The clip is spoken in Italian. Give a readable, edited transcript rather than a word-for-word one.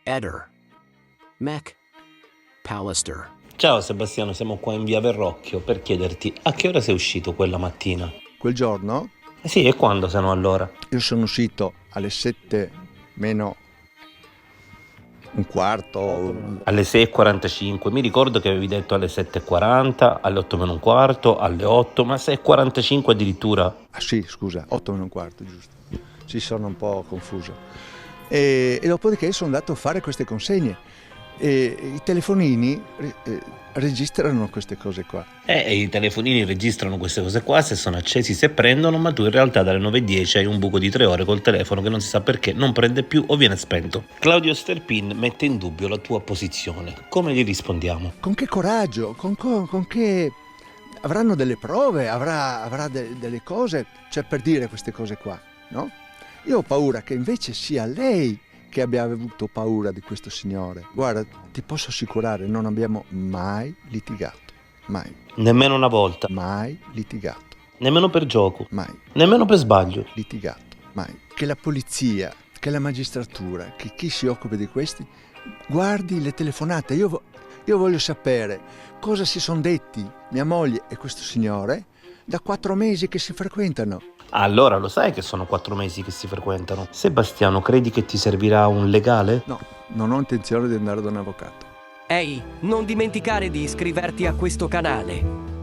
Eder. Mac. Pallister. Ciao Sebastiano, siamo qua in via Verrocchio per chiederti a che ora sei uscito quella mattina? Quel giorno Sì, e quando se no allora? io sono uscito alle 7 meno un quarto. Alle 6:45, mi ricordo che avevi detto alle 7:40, alle 8 meno un quarto, alle 8, ma 6:45 addirittura? Ah sì, scusa, 8 meno un quarto, giusto. Ci sono un po' confuso. E dopodiché sono andato a fare queste consegne. E i telefonini registrano queste cose qua. E i telefonini registrano queste cose qua se sono accesi, se prendono, ma tu in realtà dalle 9:10 hai un buco di 3 ore col telefono che non si sa perché non prende più o viene spento. Claudio Sterpin mette in dubbio la tua posizione. Come gli rispondiamo? Con che coraggio, con che avranno delle prove, avrà delle cose, cioè per dire queste cose qua, no? Io ho paura che invece sia lei che abbia avuto paura di questo signore. Guarda, ti posso assicurare, non abbiamo mai litigato, mai, Nemmeno una volta, mai litigato, nemmeno per gioco, mai nemmeno per sbaglio. litigato, mai. Che la polizia, che la magistratura, che chi si occupa di questi, guardi le telefonate. Io voglio sapere cosa si sono detti mia moglie e questo signore da 4 mesi che si frequentano. Allora lo sai che sono 4 mesi che si frequentano. Sebastiano, credi che ti servirà un legale? No, non ho intenzione di andare da un avvocato. Ehi, non dimenticare di iscriverti a questo canale.